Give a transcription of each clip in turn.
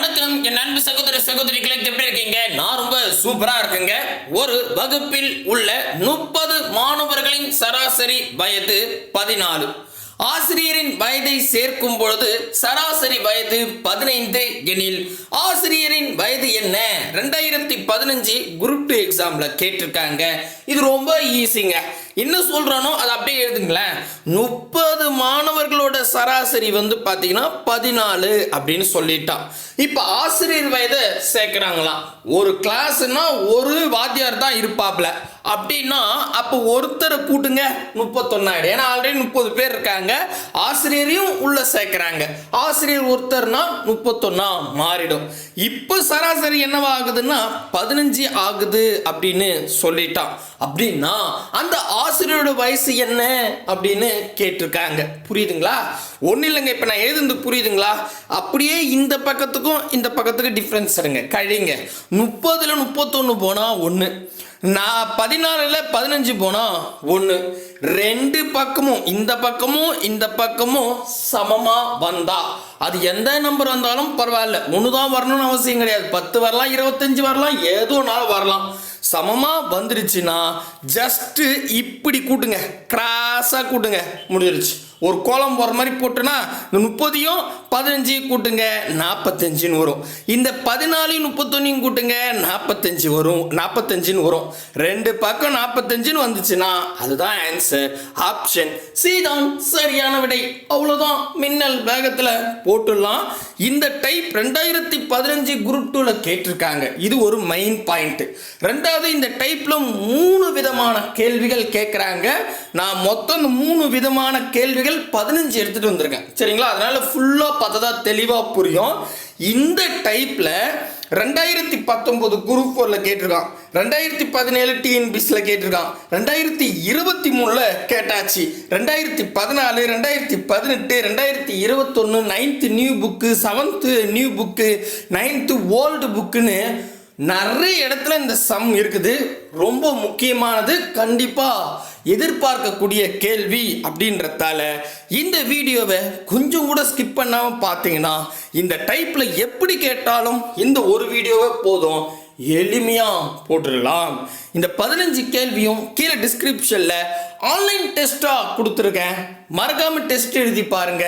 வணக்கம் என் அன்பு சகோதர சகோதரிகளை எப்படி இருக்கீங்க? நான் ரொம்ப சூப்பரா இருக்குங்க. ஒரு வகுப்பில் உள்ள 30 மாணவர்களின் சராசரி வயது 14. ஆசிரியரின் வயதை சேர்க்கும் பொழுது சராசரி வயது 15 எனில் ஆசிரியரின் வயது என்ன? 2015 குரூப் 2 எக்ஸாம்ல கேட்டிருக்காங்க. இது ரொம்ப ஈஸிங்க. என்ன சொல்றானோ அதை அப்படியே எழுதுங்களேன். 30 மாணவர்களோட சராசரி வந்து பாத்தீங்கன்னா 14 அப்படின்னு சொல்லிட்டான். இப்ப ஆசிரியர் வயதை சேர்க்கிறாங்களாம். ஒரு கிளாஸ்னா ஒரு வாத்தியார் தான் இருப்பாப்ல அப்படின்னா அப்போ ஒருத்தரை கூட்டுங்க 31 ஆயிடும். ஏன்னா ஆல்ரெடி 30 பேர் இருக்காங்க. ஆசிரியரையும் உள்ள சேர்க்கிறாங்க. ஆசிரியர் ஒருத்தர்னா 31 மாறிடும். இப்போ சராசரி என்னவா ஆகுதுன்னா 15 ஆகுது அப்படின்னு சொல்லிட்டான். அப்படின்னா அந்த ஆசிரியரோட வயசு என்ன அப்படின்னு கேட்டிருக்காங்க. புரியுதுங்களா? ஒன்றும் இல்லைங்க. இப்போ நான் எழுதுந்து புரியுதுங்களா? அப்படியே இந்த பக்கத்துக்கும் இந்த பக்கத்துக்கு டிஃப்ரென்ஸ் எடுங்க, கழிங்க. 30ல் 31 போனால் 1, நான் 14ல் 15 போனா 1. ரெண்டு பக்கமும் இந்த பக்கமும் இந்த பக்கமும் சமமா வந்தா அது எந்த நம்பர் வந்தாலும் பரவாயில்ல. 1 தான் வரணும்னு அவசியம் கிடையாது. 10 வரலாம், 25 வரலாம், ஏதோ நாள் வரலாம். சமமா வந்துருச்சுன்னா ஜஸ்ட் இப்படி கூட்டுங்க, கிராஸா கூட்டுங்க, முடிஞ்சிருச்சு. ஒரு கோலம் போற மாதிரி போட்டுனா இந்த 30யும் 15 கூட்டுங்க 45 வரும். இந்த 14 31 கூட்டுங்க 45 வரும், 45 வரும். ரெண்டு பக்கம் 45 வந்துச்சுன்னா அதுதான் ஆன்சர். ஆப்ஷன் சி தான் சரியான விடை. அவ்வளவுதான், மின்னல் வேகத்துல போட்டுடலாம். இந்த டைப் 2015 குரூப் 2ல கேட்டிருக்காங்க. இது ஒரு மெயின் பாயிண்ட். ரெண்டாவது, இந்த டைப்ல 3 விதமான கேள்விகள் கேட்கிறாங்க. நான் மொத்தம் 3 விதமான கேள்விகள் 15 எடுத்துட்டு வந்திருக்கேன். சரிங்களா? அதனால ஃபுல்லா பார்த்தா தெளிவா புரியும். இந்த டைப்ல 2019 குரூப் 4ல கேட்டிருக்கான், 2017 டிஎன்பிசில கேட்டிருக்கான், 2023ல கேட்டாச்சு, 2014, 2018, 2021 9th new book, 7th new book, 9th old புக்குன்னு நிறைய இடத்துல இந்த சம் இருக்குது. ரொம்ப முக்கியமானது, கண்டிப்பா எதிர்பார்க்கக்கூடிய கேள்வி அப்படின்றதால இந்த வீடியோவை கொஞ்சம் கூட ஸ்கிப் பண்ணாம பார்த்தீங்கன்னா இந்த டைப்ல எப்படி கேட்டாலும் இந்த ஒரு வீடியோவே போதும், எளிமையா போட்டுடலாம். இந்த 15 கேள்வியும் கீழே டிஸ்கிரிப்ஷன்ல ஆன்லைன் டெஸ்டா கொடுத்துருக்கேன். மறக்காம டெஸ்ட் எழுதி பாருங்க.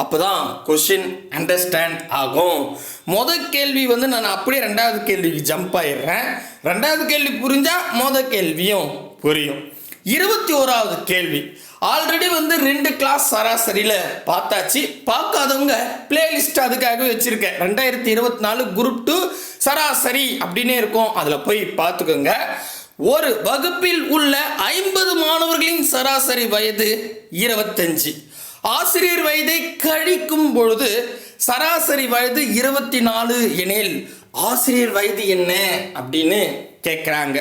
அப்பதான் கொஸ்டின் அண்டர்ஸ்டாண்ட் ஆகும். முதல் கேள்வி வந்து நான் அப்படியே ரெண்டாவது கேள்விக்கு ஜம்ப் ஆயிடுறேன். ரெண்டாவது கேள்வி புரிஞ்சா முதல் கேள்வியும் புரியும். 21வது கேள்வி ஆல்ரெடி வந்து 2 கிளாஸ் சராசரியில பார்த்தாச்சு. பார்க்காதவங்க பிளேலிஸ்ட் அதுக்காக வச்சிருக்கேன். 2024 குரூப் 2 சராசரி அப்படின்னு இருக்கும், அதுல போய் பார்த்துக்கோங்க. ஒரு வகுப்பில் உள்ள 50 மாணவர்களின் சராசரி வயது 25. ஆசிரியர் வயதை கழிக்கும் பொழுது சராசரி வயது 24 எனில் ஆசிரியர் வயது என்ன அப்படின்னு கேட்குறாங்க.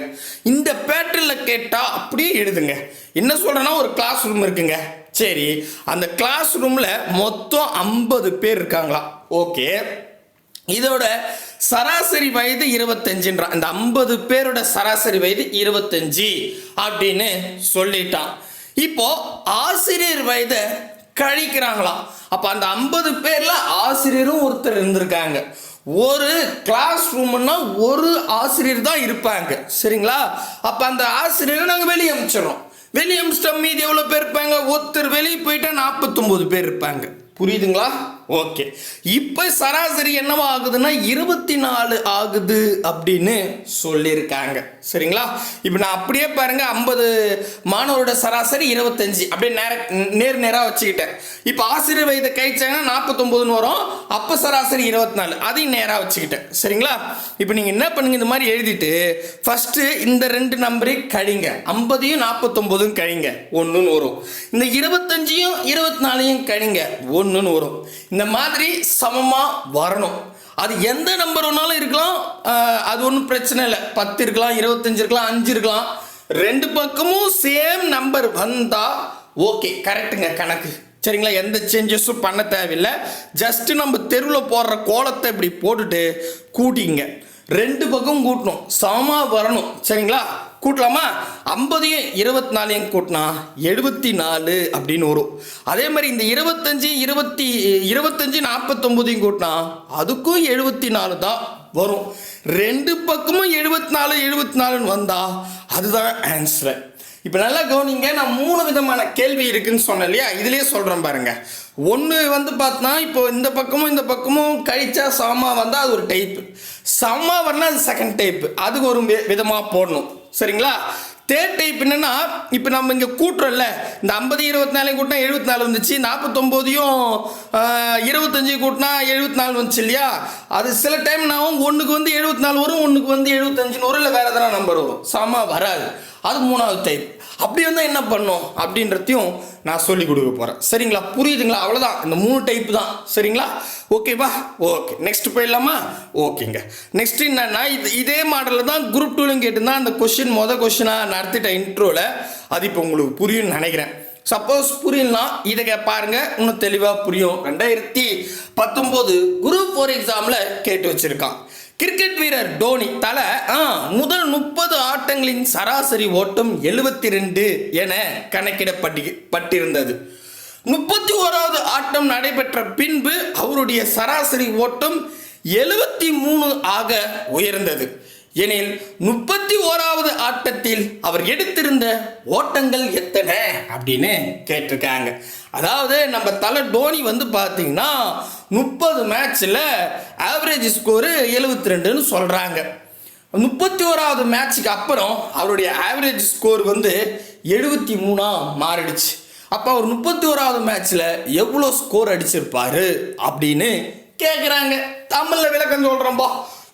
இந்த பேட்டர்ல கேட்டா அப்படியே எழுதுங்க. என்ன சொல்றேன்னா, ஒரு கிளாஸ் ரூம் இருக்குங்க. சரி, அந்த கிளாஸ் ரூம்ல மொத்தம் 50 பேர் இருக்காங்களா? ஓகே, இதோட சராசரி வயது 25. இந்த 50 பேரோட சராசரி வயது 25 அப்படின்னு சொல்லிட்டான். இப்போ ஆசிரியர் வயதை கழிக்கிறாங்களா? அப்ப அந்த 50 பேர்ல ஆசிரியரும் ஒருத்தர் இருந்திருக்காங்க. ஒரு கிளாஸ் ரூம்னா ஒரு ஆசிரியர் தான் இருப்பாங்க. சரிங்களா? அப்ப அந்த ஆசிரியரை நாங்க வெளியே அனுப்பிச்சிடறோம். வெளியே அனுப்பிச்சிட்டோம், மீதி எவ்வளவு பேர் இருப்பாங்க? ஒருத்தர் வெளியே போயிட்டா 49 பேர் இருப்பாங்க. புரியுதுங்களா? ஓகே, இப்ப சராசரி என்னவா ஆகுதுன்னா 24 ஆகுது அப்படின்னு சொல்லியிருக்காங்க. சரிங்களா? இப்ப நான் அப்படியே பாருங்க, 50 மாணவரோட சராசரி 25 அப்படியே நேரா வச்சுக்கிட்டேன். இப்ப ஆசிரியர் வயதை கழிச்சாங்கன்னா 49 வரும். அப்ப சராசரி 24, அதையும் நேரா வச்சுக்கிட்டேன். சரிங்களா? இப்ப நீங்க என்ன பண்ணுங்க, இந்த மாதிரி எழுதிட்டு ஃபர்ஸ்ட் இந்த 2 நம்பரையும் கழிங்க. 50யும் 49யும் கழிங்க, 1ன்னு வரும். இந்த 25யும் 24யும் கழிங்க, 1ன்னு வரும். இந்த மாதிரி சமமா வரணும். அது எந்த நம்பர் வேணாலும் இருக்கலாம், அது ஒன்றும் பிரச்சனை இல்லை. 10 இருக்கலாம், 25 இருக்கலாம், 5 இருக்கலாம். ரெண்டு பக்கமும் சேம் நம்பர் வந்தா ஓகே, கரெக்டுங்க கணக்கு. சரிங்களா? எந்த சேஞ்சஸும் பண்ண தேவையில்லை. ஜஸ்ட் நம்ம தெருவில் போடுற கோலத்தை இப்படி போட்டுட்டு கூட்டிங்க. ரெண்டு பக்கம் கூட்டணும், சமமா வரணும். சரிங்களா? கூட்டலாமா? 50யும் 24யும் கூட்டினா 74 அப்படின்னு வரும். அதே மாதிரி இந்த 25 49யும் கூட்டினா அதுக்கும் 74 தான் வரும். ரெண்டு பக்கமும் 74 வந்தா அதுதான் ஆன்சர். இப்போ நல்லா கவனிங்க, நான் 3 விதமான கேள்வி இருக்குன்னு சொன்னேன் இல்லையா, இதுலேயே சொல்கிறேன் பாருங்க. ஒன்று பார்த்தோன்னா இப்போ இந்த பக்கமும் கழிச்சா சமமா வந்தால் அது ஒரு டைப்பு, சமமா வரனா அது செகண்ட் டைப்பு, அதுக்கு ஒரு விதமாக போடணும். சரிங்களா? தேர்ட் டைப் என்னன்னா, இப்போ நம்ம இங்கே கூட்டுறோம்ல, இந்த 50 24 கூட்டினா 74 வந்துச்சு, 49யும் 25 கூட்டினா 74 வந்துச்சு இல்லையா. அது சில டைம் நான் ஒன்றுக்கு 74 வரும், ஒன்றுக்கு 75 வரும், இல்லை வேறு எதனா நம்பர் வரும், சமமாக வராது. அது 3வது டைப். அப்படி வந்தால் என்ன பண்ணும் அப்படின்றதையும் நான் சொல்லி கொடுக்க போகிறேன். சரிங்களா? புரியுதுங்களா? அவ்வளோதான், இந்த 3 டைப் தான். சரிங்களா? ஓகேவா? ஓகே, நெக்ஸ்ட் போயிடலாமா? ஓகேங்க. நெக்ஸ்ட் என்னன்னா, இதே மாடலில் தான் குரூப் 2லையும் கேட்டுருந்தா அந்த கொஸ்டினாக நடத்திட்டேன் இன்ட்ரோவில். அது இப்போ உங்களுக்கு புரியும்னு நினைக்கிறேன். சப்போஸ் புரியலாம், இதை பாருங்க, இன்னும் தெளிவாக புரியும். 2019 குரூப் 4 எக்ஸாமில் கேட்டு வச்சிருக்கான். கிரிக்கெட் வீரர் டோனி தலை முதல் 30 ஆட்டங்களின் சராசரி ஓட்டம் 72 என கணக்கிடப்பட்டிருந்தது. 31வது ஆட்டம் நடைபெற்ற பின்பு அவருடைய சராசரி ஓட்டம் 73 ஆக உயர்ந்தது. எனில் 31வது ஆட்டத்தில் அவர் எடுத்திருந்த ஓட்டங்கள் எத்தனை அப்படின்னு கேட்டிருக்காங்க. அதாவது நம்ம தலை டோனி பார்த்தீங்கன்னா 30 மேட்ச்சில் ஆவரேஜ் ஸ்கோரு 72ன்னு சொல்கிறாங்க. 31வது மேட்சுக்கு அப்புறம் அவருடைய ஆவரேஜ் ஸ்கோர் 73 மாறிடுச்சு. அப்போ அவர் 31வது மேட்ச்சில் எவ்வளோ ஸ்கோர் அடிச்சிருப்பாரு அப்படின்னு கேட்குறாங்க. தமிழில் விளக்கம் சொல்கிறோம்பா.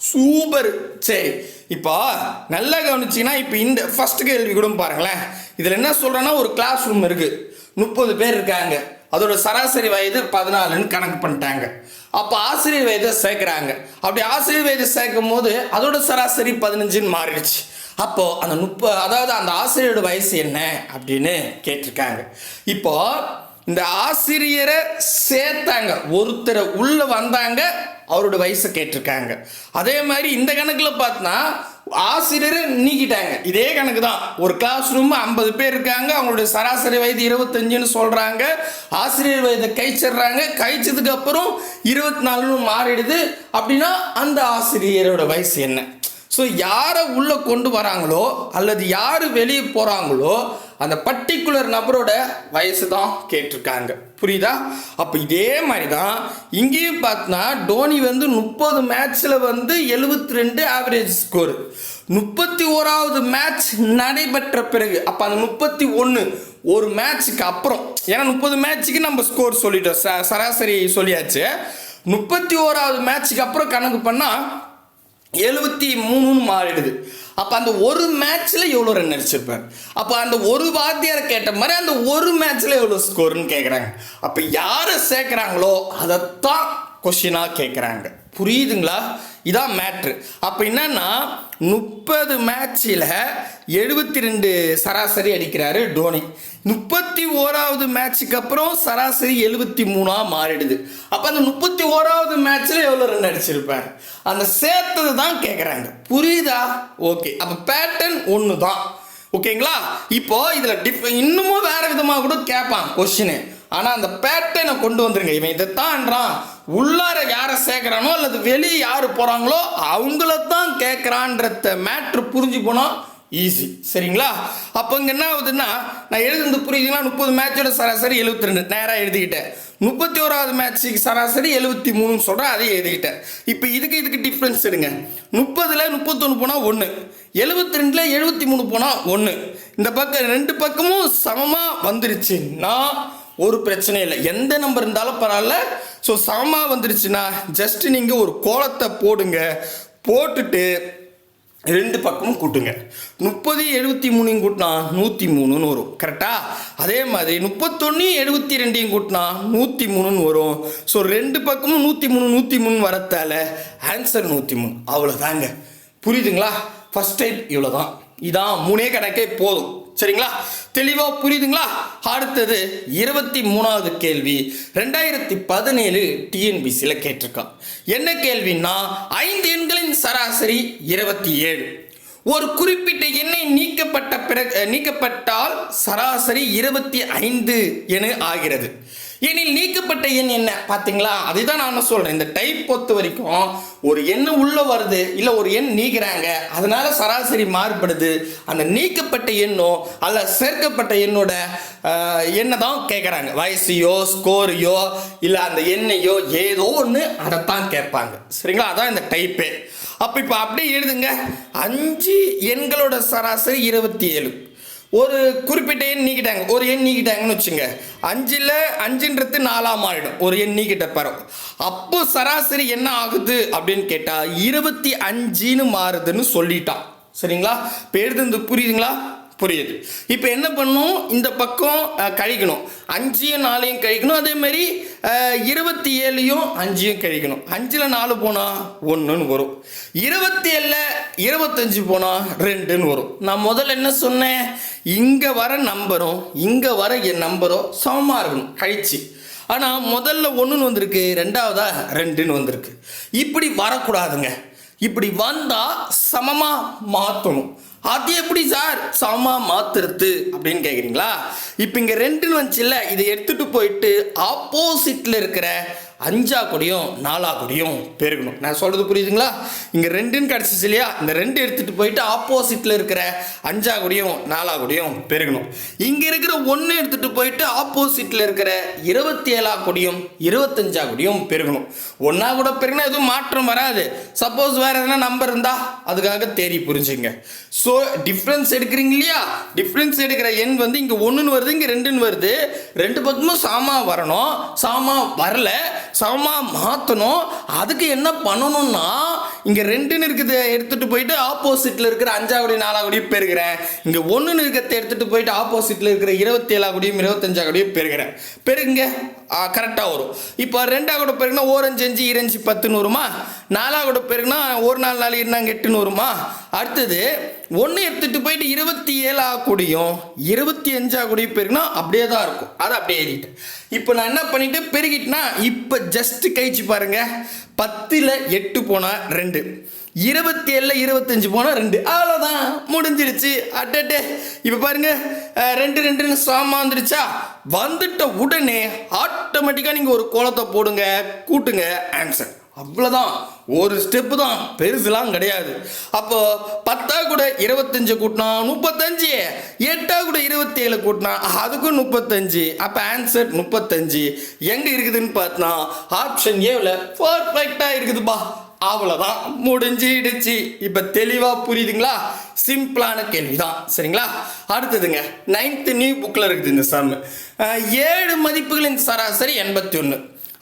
சூப்பர். சரி, இப்போ நல்லா கவனிச்சிங்கன்னா, இப்போ இந்த ஃபர்ஸ்ட் கேள்வி கூட பாருங்களேன். இதில் என்ன சொல்கிறேன்னா, ஒரு கிளாஸ் ரூம் இருக்குது, 30 பேர் இருக்காங்க, அதோட சராசரி வயது 14ன்னு கணக்கு பண்ணிட்டாங்க. அப்போ ஆசிரியர் வயதை சேர்க்குறாங்க. அப்படி ஆசிரியர் வயதை சேர்க்கும் போது அதோட சராசரி 15ன்னு மாறிடுச்சு. அப்போது அந்த அதாவது அந்த ஆசிரியரோட வயசு என்ன அப்படின்னு கேட்டிருக்காங்க. இப்போ இந்த ஆசிரியரை சேர்த்தாங்க, ஒருத்தரை உள்ள வந்தாங்க, அவரோட வயசை கேட்டிருக்காங்க. அதே மாதிரி இந்த கணக்கில் பார்த்தா ஆசிரியரை நீக்கிட்டாங்க. இதே கணக்கு தான். ஒரு கிளாஸ் ரூம் 50 பேர் இருக்காங்க, அவங்களுடைய சராசரி வயது 25ன்னு சொல்கிறாங்க. ஆசிரியர் வயதை கழிச்சிடுறாங்க. கழிச்சதுக்கு அப்புறம் 24ன்னு மாறிடுது. அப்படின்னா அந்த ஆசிரியரோட வயசு என்ன? ஸோ யாரை உள்ளே கொண்டு வராங்களோ அல்லது யார் வெளியே போகிறாங்களோ அந்த பர்டிகுலர் நபரோட வயசு தான் கேட்டிருக்காங்க. புரியுதா? அப்போ இதே மாதிரி தான் இங்கேயும் பார்த்தா டோனி 30 மேட்ச்சில் 72 ஆவரேஜ் ஸ்கோரு. 31வது மேட்ச் நடைபெற்ற பிறகு, அப்போ அந்த 31 ஒரு மேட்ச்சுக்கு அப்புறம், ஏன்னா 30 மேட்ச்சுக்கு நம்ம ஸ்கோர் சொல்லிட்டோம், சராசரி சொல்லியாச்சு. 31வது மேட்ச்சுக்கு அப்புறம் கணக்கு பண்ணால் 73ன்னு மாறிடுது. அப்போ அந்த ஒரு மேட்ச்சில் எவ்வளோ ரன் அடிச்சிருப்பார்? அப்போ அந்த ஒரு வாத்தியாரை கேட்ட மாதிரி அந்த ஒரு மேட்ச்சில் எவ்வளோ ஸ்கோர்னு கேட்குறாங்க. அப்போ யாரை சேர்க்குறாங்களோ அதைத்தான் கொஷினாக கேட்குறாங்க. புரியுதுங்களா? இதான் மேட்ரு. அப்போ என்னன்னா 30 மேட்சில் 72 சராசரி அடிக்கிறாரு டோனி. 31வது மேட்சுக்கு அப்புறம் சராசரி 73 மாறிடுது. அப்போ அந்த 31வது மேட்ச்சில் எவ்வளோ ரன் அடிச்சிருப்பார்? அந்த சேர்த்தது தான் கேட்குறாங்க. புரியுதா? ஓகே. அப்போ பேட்டர்ன் ஒன்று தான். ஓகேங்களா? இப்போ இதில் இன்னமும் வேறு விதமாக கூட கேட்பான் கொஷினு. ஆனால் அந்த பேட்டர்னை கொண்டு வந்துருங்க. இவன் இதைத்தான்றான், உள்ளார யாரை சேர்க்குறானோ அல்லது வெளியே யார் போகிறாங்களோ அவங்களத்தான் கேட்குறான்றத மேட்ரு புரிஞ்சு போனால் ஈஸி. சரிங்களா? அப்போ இங்கே என்ன ஆகுதுன்னா, நான் எழுதுந்து புரியுதுங்களா? 30 மேட்சோட சராசரி 72 நேராக எழுதிக்கிட்டேன். 31வது மேட்சுக்கு சராசரி 73ன்னு சொல்கிறேன், அதையும் எழுதிக்கிட்டேன். இப்போ இதுக்கு டிஃப்ரென்ஸ் எடுங்க. 30ல் 31 போனால் 1, 72ல் 73 போனால் 1. இந்த பக்கம் ரெண்டு பக்கமும் சமமாக வந்துருச்சுன்னா ஒரு பிரச்சனை இல்லை, எந்த நம்பர் இருந்தாலும் பரவாயில்ல. ஸோ சமமாக வந்துருச்சுன்னா ஜஸ்ட் நீங்கள் ஒரு கோலத்தை போடுங்க, போட்டுட்டு ரெண்டு பக்கமும் கூட்டுங்க. 30 73 கூட்டினா 103ன்னு வரும். கரெக்டா? அதே மாதிரி 31 72 கூட்டினா 103ன்னு வரும். ஸோ ரெண்டு பக்கமும் 103 வரத்தால ஆன்சர் 103. அவ்வளோதாங்க. புரியுதுங்களா? ஃபர்ஸ்ட் டைப் இவ்வளோதான். இதான் 3 கணக்கே போதும். சரிங்களா? தெளிவாக புரியுதுங்களா? அடுத்தது 23வது கேள்வி 2017 டிஎன்பிசியில் கேட்டிருக்கான். என்ன கேள்வின்னா, 5 எண்களின் சராசரி 27, ஒரு குறிப்பிட்ட எண்ணை நீக்கப்பட்டால் சராசரி 25 என ஆகிறது. எனில் நீக்கப்பட்ட எண் என்ன பார்த்தீங்களா? அதுதான் நான் சொல்றேன். இந்த டைப் பொறுத்த வரைக்கும் ஒரு எண் உள்ள வருது, இல்லை ஒரு எண் நீக்கிறாங்க, அதனால சராசரி மாறுபடுது. அந்த நீக்கப்பட்ட எண்ணோ அல்ல சேர்க்கப்பட்ட எண்ணோட எண்ணை தான் கேட்குறாங்க. வயசையோ ஸ்கோரையோ இல்லை அந்த எண்ணையோ ஏதோ ஒன்று அதைத்தான் கேட்பாங்க. சரிங்களா? அதான் இந்த டைப்பே. அப்போ இப்போ அப்படியே எழுதுங்க. 5 எண்களோட சராசரி 27. ஒரு குறிப்பிட்ட எண் நீக்கிட்டாங்க, ஒரு எண் நீக்கிட்டாங்கன்னு வச்சுங்க. 5ல் 5ன்றது 4ஆ மாறிடும். ஒரு எண் நீக்கிட்ட பிறகு அப்போ சராசரி என்ன ஆகுது அப்படின்னு கேட்டால் 25ன்னு மாறுதுன்னு சொல்லிட்டான். சரிங்களா? இப்போ எழுதுறது புரியுதுங்களா? புரியுது. இப்போ என்ன பண்ணும், இந்த பக்கம் கழிக்கணும். 5யும் 4யும் கழிக்கணும். அதே மாதிரி 27யும் 5யும் கழிக்கணும். 5ல் 4 போனால் 1ன்னு வரும். 27ல் 25 போனால் 2ன்னு வரும். நான் முதல்ல என்ன சொன்னேன், இங்கே வர நம்பரும் இங்கே வர என் நம்பரும் சமமாக இருக்கணும் கழிச்சு. ஆனால் முதல்ல 1ன்னு வந்திருக்கு, ரெண்டாவதா 2ன்னு வந்திருக்கு. இப்படி வரக்கூடாதுங்க. இப்படி வந்தால் சமமாக மாற்றணும். அது எப்படி சார் சமமா மாத்துறது அப்படின்னு கேட்குறீங்களா? இப்போ இங்கே 2ன்னு வந்துச்சுல்ல, இதை எடுத்துகிட்டு போயிட்டு ஆப்போசிட்டில் இருக்கிற 5ஆ கூடயும் 4ஆ கூடயும் பெருகணும். நான் சொல்கிறது புரியுதுங்களா? இங்கே 2ன்னு கிடச்சிச்சு இல்லையா? இந்த 2 எடுத்துகிட்டு போயிட்டு ஆப்போசிட்டில் இருக்கிற 5ஆ கூடயும் 4ஆ கூடயும் பெருகணும். இங்கே இருக்கிற 1 எடுத்துகிட்டு போயிட்டு ஆப்போசிட்டில் இருக்கிற 27ஆ கூடயும் 25ஆ கூடயும் பெருகணும். 1ஆ கூட பெருகினா எதுவும் மாற்றம் வராது. சப்போஸ் வேறு எதனா நம்பர் இருந்தால் அதுக்காக தேடி புரிஞ்சுங்க. ஸோ டிஃப்ரென்ஸ் எடுக்கிறீங்க இல்லையா? டிஃப்ரென்ஸ் எடுக்கிற எண் வந்து இங்கே 1ன்னு வருது, இங்கே 2ன்னு வருது. ரெண்டு பக்கமும் சாமா வரணும். சாமா வரல, சமமா மாற்றணும். அதுக்கு என்ன பண்ணணும்னா, இங்கே 2ன்னு இருக்கிறத எடுத்துகிட்டு போயிட்டு ஆப்போசிட்டில் இருக்கிற 5ஆ கூடியும் 4ஆ கூடியும் பெருகிறேன். இங்கே 1ன்னு இருக்கிறத எடுத்துகிட்டு போயிட்டு ஆப்போசிட்டில் இருக்கிற 27ஆ கூடியும் 25ஆ கூடியும் பெருகிறேன். பெருங்க கரெக்டாக வரும். இப்போ 2ஆ கூட பெருகுனா 4 5 5 2 10ன்னு வருமா? 4ஆ கூட பெருகுனா 1 4 4 2 8ன்னு வருமா? அடுத்தது 1 எடுத்துகிட்டு போயிட்டு 27ஆ கூடியும் 25ஆ கூடியும் பெருகுனா அப்படியே தான் இருக்கும். அதை அப்படியே எழுதிட்டேன். இப்போ நான் என்ன பண்ணிட்டு பெருகிட்டேன்னா, இப்போ ஜஸ்ட் கழிச்சு பாருங்க. 10ல் 8 போனால் 2, 27ல் 25 போனால் 2. அவ்வளோதான், முடிஞ்சிருச்சு. அட்டே இப்போ பாருங்க, 2 2ன்னு சமமாக வந்துருச்சா? வந்துட்ட உடனே ஆட்டோமேட்டிக்காக நீங்கள் ஒரு கோலத்தை போடுங்க, கூட்டுங்க, ஆன்சர். அவ்வளோதான், ஒரு ஸ்டெப்பு தான், பெருசுலாம் கிடையாது. அப்போ 10ஆ கூட 25 கூட்டினா 35, 8ஆ கூட 27 கூட்டினா அதுக்கும் 35. அப்போ ஆன்சர் 35 எங்கே இருக்குதுன்னு பார்த்தா ஆப்ஷன் ஏவில் பர்ஃபெக்டாக இருக்குதுப்பா. அவ்வளோதான், முடிஞ்சிடுச்சு. இப்போ தெளிவாக புரியுதுங்களா? சிம்பிளான கேள்வி தான். சரிங்களா? அடுத்ததுங்க 9th நியூ புக்கில் இருக்குது இந்த சம். 7 மதிப்புகளின் சராசரி 81.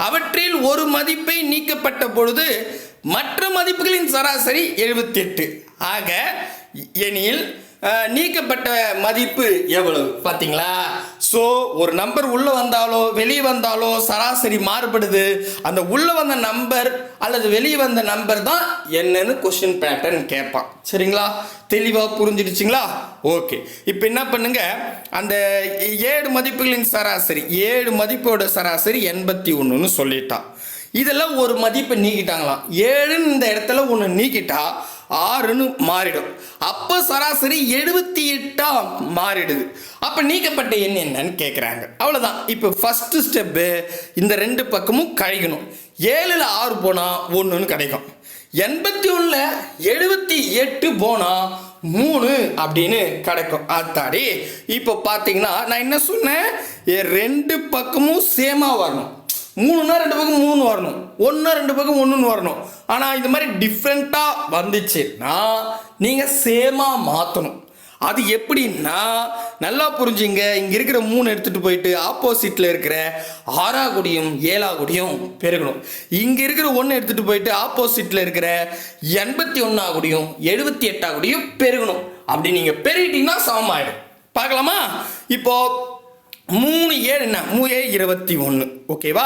அவற்றில் ஒரு மதிப்பை நீக்கப்பட்ட பொழுது மற்ற மதிப்புகளின் சராசரி 78 ஆக எனில் நீக்கப்பட்ட மதிப்பு எவ்வளவு? பார்த்தீங்களா? ஸோ ஒரு நம்பர் உள்ளே வந்தாலோ வெளியே வந்தாலோ சராசரி மாறுபடுது. அந்த உள்ளே வந்த நம்பர் அல்லது வெளியே வந்த நம்பர் தான் என்னன்னு கொஸ்டின் பேட்டர்ன் கேட்பான். சரிங்களா? தெளிவாக புரிஞ்சிடுச்சிங்களா? ஓகே. இப்போ என்ன பண்ணுங்க, அந்த 7 மதிப்புகளின் சராசரி, 7 மதிப்போட சராசரி 81ன்னு சொல்லிட்டான். இதெல்லாம் ஒரு மதிப்பை நீக்கிட்டாங்களாம். 7ன்னு இந்த இடத்துல ஒன்று நீக்கிட்டா 6ன்னு மாறிடும். அப்போ சராசரி 78ஆ மாறிடுது. அப்போ நீக்கப்பட்ட எண் என்னன்னு கேட்குறாங்க. அவ்வளோதான். இப்போ ஃபஸ்ட்டு ஸ்டெப்பு, இந்த 2 பக்கமும் கழிக்கணும். 7ல் 6 போனால் 1ன்னு கிடைக்கும். 81ல் 78 போனால் 3 அப்படின்னு கிடைக்கும். அத்தாடி. இப்போ பார்த்தீங்கன்னா நான் என்ன சொன்னேன், 2 பக்கமும் சேமாக வரணும். 3னா 2 பக்கம் 3 வரணும், 1னா 2 பக்கம் 1ன்னு வரணும். ஆனால் இந்த மாதிரி டிஃப்ரெண்ட்டாக வந்துச்சுன்னா நீங்கள் சேமாக மாற்றணும். அது எப்படின்னா, நல்லா புரிஞ்சுங்க. இங்கே இருக்கிற 3 எடுத்துகிட்டு போயிட்டு ஆப்போசிட்டில் இருக்கிற 6ஆ கூடியும் 7ஆ கூடியும் பெருகணும். இங்கே இருக்கிற 1 எடுத்துகிட்டு போயிட்டு ஆப்போசிட்டில் இருக்கிற 81ஆ கூடியும் 78ஆ கூடியும் பெருகணும். அப்படி நீங்கள் பெருகிட்டீங்கன்னா சமமாயிடும். பார்க்கலாமா? இப்போ 3 7 என்ன? 3 21. ஓகேவா?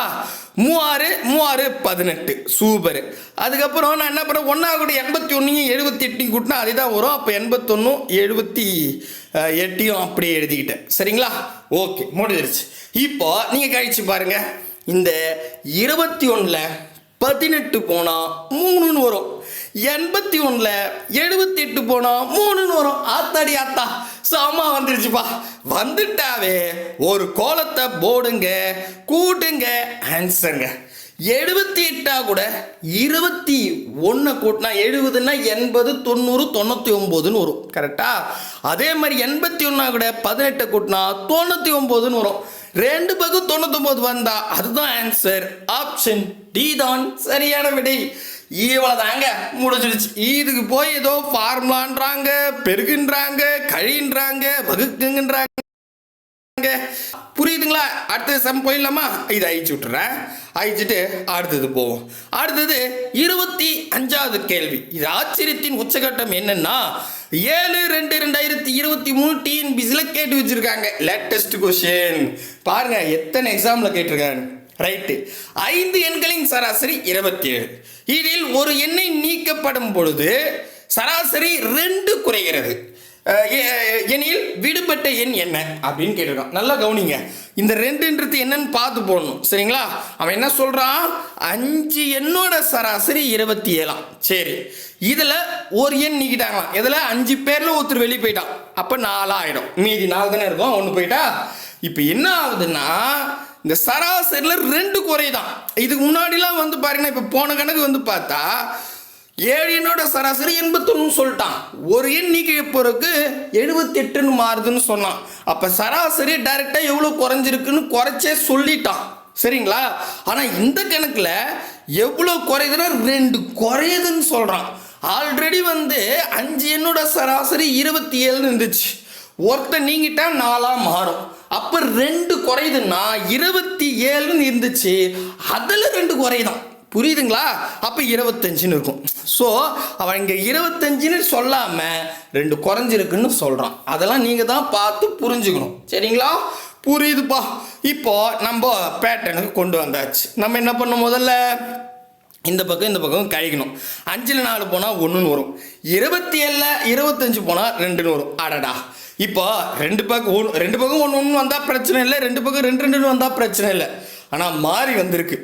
3 6 18. சூப்பர். அதுக்கப்புறம் நான் என்ன பண்ணேன், 1ஆ கூட 81 78 கூட்டினா அதுதான் வரும். அப்போ 81 78 அப்படியே எழுதிக்கிட்டேன். சரிங்களா? ஓகே, முடிஞ்சிருச்சு. இப்போ நீங்கள் கழிச்சு பாருங்க. இந்த 21ல் 18 போனால் 3ன்னு வரும். 81ல் 78 போனால் 3ன்னு வரும். ஆத்தாடி ஆத்தா சாமா வந்துருச்சுப்பா. வந்துட்டாவே ஒரு கோலத்தை போடுங்க, கூட்டுங்க, ஆன்சருங்க. 78 கூட 21 கூட்டினா 70ன்னா 80, 90, 99ன்னு வரும். கரெக்டா? அதே மாதிரி 81 கூட 18 கூட்டினா 99ன்னு வரும். ரெண்டு பக்கம் 99 வந்தா அதுதான் ஆன்சர். ஆப்ஷன் டி தான் சரியான விடை. இவ்வளவுதாங்க, முடிஞ்சிடுச்சு. இதுக்கு போய் ஏதோ ஃபார்முலான்றாங்க, பெருகுன்றாங்க, கழின்றாங்க, வகுக்குங்கன்றாங்க. புரியுதுங்களா? அடுத்தது சம் போயிடலாமா? இதை அழிச்சு விட்டுறேன். அழிச்சிட்டு அடுத்தது போவோம். அடுத்தது 25வது கேள்வி. இது ஆச்சரியத்தின் உச்சகட்டம். என்னன்னா 7/2/2023 டிஎன்பிசியில் கேட்டு வச்சிருக்காங்க. லேட்டஸ்ட் கொஸ்டின் பாருங்க, எத்தனை எக்ஸாம்ல கேட்டிருக்காங்க. ரைட்டு. 5 எண்களின் சராசரி 27. இதில் ஒரு எண்ணை நீக்கப்படும் பொழுது சராசரி 2 குறைகிறது எனில் விடுபட்ட எண் என்ன அப்படின்னு கேட்டிருக்கான். நல்லா கவனிங்க. இந்த 2ன்றது என்னன்னு பார்த்து போடணும். சரிங்களா? அவன் என்ன சொல்றான்? 5 எண்ணோட சராசரி 27. சரி, இதுல ஒரு எண் நீக்கிட்டாங்களாம். இதுல 5 பேர்ல ஒருத்தர் வெளியே போயிட்டான். அப்ப 4 ஆயிடும். மீதி 4 தானே இருக்கும். 1 போயிட்டா இப்ப என்ன ஆகுதுன்னா இந்த சராசரியில 2 குறைதான். இதுக்கு முன்னாடிலாம் வந்து பாருங்கன்னா, இப்ப போன கணக்கு வந்து பார்த்தா 7 எண்ணோட சராசரி 81 சொல்லிட்டான். ஒரு எண் நீக்கி போறதுக்கு 78ன்னு மாறுதுன்னு சொன்னான். அப்ப சராசரி டைரக்டா எவ்வளவு குறைஞ்சிருக்குன்னு குறைச்சே சொல்லிட்டான். சரிங்களா? ஆனா இந்த கணக்குல எவ்வளவு குறையுதுன்னா 2 குறையுதுன்னு சொல்றான். ஆல்ரெடி வந்து 5 எண்ணோட சராசரி 27 இருந்துச்சு. ஒருத்தர் நீங்கிட்டா 4 மாறும். அப்ப 2 குறையுதுன்னா 27 இருந்துச்சு. அதுல 2 குறையுதான். புரியுதுங்களா? அப்ப 25ன்னு இருக்கும். ஸோ அவன் இங்க 25ன்னு சொல்லாம 2 குறைஞ்சிருக்குன்னு சொல்றான். அதெல்லாம் நீங்க தான் பார்த்து புரிஞ்சுக்கணும். சரிங்களா? புரியுதுப்பா. இப்போ நம்ம பேட்டர்னுக்கு கொண்டு வந்தாச்சு. நம்ம என்ன பண்ணோம்? முதல்ல இந்த பக்கம் கழிக்கணும். 5ல் 4 போனால் 1ன்னு வரும். 27ல் 25 போனால் 2ன்னு வரும். அடடா, இப்போ ரெண்டு பக்கம் 1 வந்தால் பிரச்சனை இல்லை, 2 பக்கம் 2 வந்தால் பிரச்சனை இல்லை. ஆனால் மாறி வந்திருக்கு.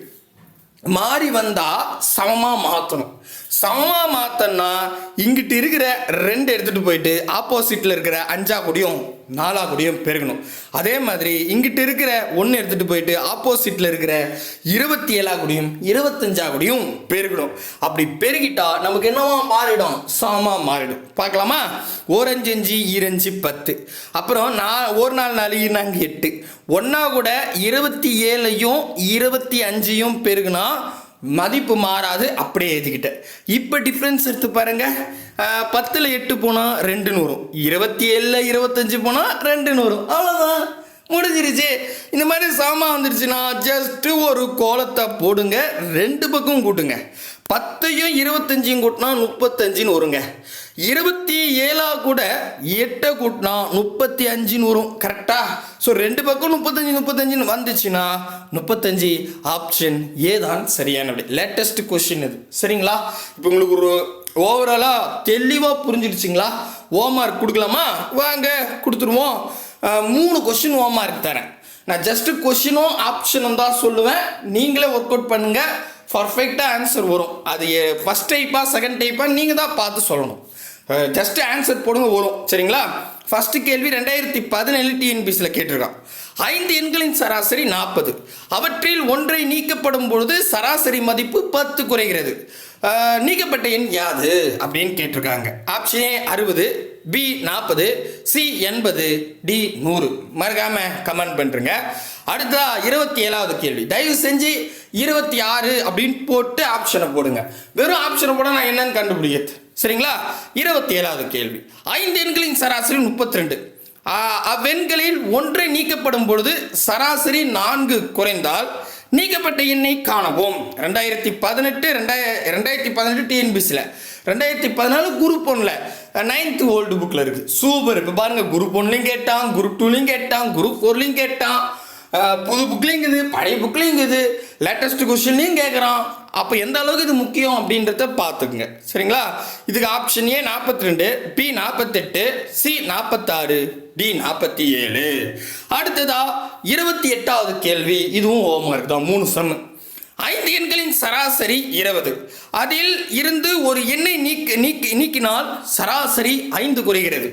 மாறி வந்தா சமமா மாற்றணும். சமமா மாத்தனா இங்கிட்டு இருக்கிற 2 எடுத்துட்டு போயிட்டு ஆப்போசிட்ல இருக்கிற 5 கூடயும் 4 கூடயும் பெருகணும். அதே மாதிரி இங்கிட்டு இருக்கிற 1 எடுத்துட்டு போயிட்டு ஆப்போசிட்ல இருக்கிற 27 கூடயும் 25 கூடயும் பெருகணும். அப்படி பெருகிட்டா நமக்கு என்னவா மாறிடும்? சமமா மாறிடும். பார்க்கலாமா? 1 5 5 2 10. அப்புறம் 1 4 4 4 8. 1 கூட 27யும் 25யும் பெருகுனா மதிப்பு மாறாது. அப்படியே எழுதிக்கிட்டேன். இப்போ டிஃப்ரென்ஸ் எடுத்து பாருங்க. 10ல் 8 போனால் 2ன்னு வரும். 27ல் 25 போனால் 2ன்னு வரும். அவ்வளோதான், முடிஞ்சிருச்சு. இந்த மாதிரி சாமா வந்துருச்சுன்னா ஜஸ்ட் ஒரு கோலத்தை போடுங்க, 2 பக்கம் கூட்டுங்க. 10யும் 25யும் கூட்டினா 35ன்னு வருங்க. 27 கூட 8 கூட்டினா 35ன்னு வரும். கரெக்டா? ஸோ 2 பக்கம் 35 வந்துச்சுன்னா 35 ஆப்ஷன் ஏ தான் சரியான விடை. லேட்டஸ்ட் கொஸ்டின் இது. சரிங்களா? இப்போ உங்களுக்கு ஒரு ஓவராலாக தெளிவாக புரிஞ்சிடுச்சிங்களா? ஹோம்மார்க் கொடுக்கலாமா? வாங்க கொடுத்துருவோம். 3 கொஸ்டின் ஹோம்மார்க் தரேன். நான் ஜஸ்ட் கொஸ்டினும் ஆப்ஷனும் தான் சொல்லுவேன். நீங்களே ஒர்க் அவுட் பண்ணுங்க, பர்ஃபெக்டாக ஆன்சர் வரும். அது ஃபர்ஸ்ட் டைப்பா செகண்ட் டைப்பா நீங்கள் தான் பார்த்து சொல்லணும். ஜஸ்ட் ஆன்சர் போடுங்க, வரும். சரிங்களா? ஃபர்ஸ்ட் கேள்வி 2017 டிஎன்பிசியில் கேட்டிருக்கான். 5 எண்களின் சராசரி 40. அவற்றில் ஒன்றை நீக்கப்படும் பொழுது சராசரி மதிப்பு 10 குறைகிறது. நீக்கப்பட்ட எண் யாது அப்படின்னு கேட்டிருக்காங்க. Option A 60, B 40, C 80, D 100. மறக்காம கமெண்ட் பண்ணுறங்க. அடுத்ததா 27வது கேள்வி. தயவு செஞ்சு 26 அப்படின்னு போட்டு ஆப்ஷனை போடுங்க. வெறும் ஆப்ஷனை போட நான் என்னன்னு கண்டுபிடிக்கிறது. சரிங்களா? 27வது கேள்வி. 5 எண்களின் சராசரி 32. அவ்வெண்களில் ஒன்றை நீக்கப்படும் பொழுது சராசரி 4 குறைந்தால் நீக்கப்பட்ட எண்ணை காணவும். 2018 டிஎன்பிசியில் 2014 குரூப் 1ல் 9th ஓல்டு புக்கில் இருக்குது. சூப்பர். இப்போ பாருங்க, குரூப் 1லையும் கேட்டான், குரூப் 2லையும் கேட்டான், குரூப் 4லையும் கேட்டான், புது புக்லையும் இருக்குது, பழைய புக்லையும் இருக்குது, லேட்டஸ்ட் கொஸ்டின்லையும் கேட்குறான். அப்போ எந்த அளவுக்கு இது முக்கியம் அப்படின்றத பார்த்துக்குங்க. சரிங்களா? இதுக்கு option A 42, B 48, C 46, D 47. அடுத்ததா 28வது கேள்வி. இதுவும் ஹோம்வொர்க் தான். 3 சம். 5 எண்களின் சராசரி 20. அதில் இருந்து ஒரு எண்ணை நீக்கினால் சராசரி 5 குறைகிறது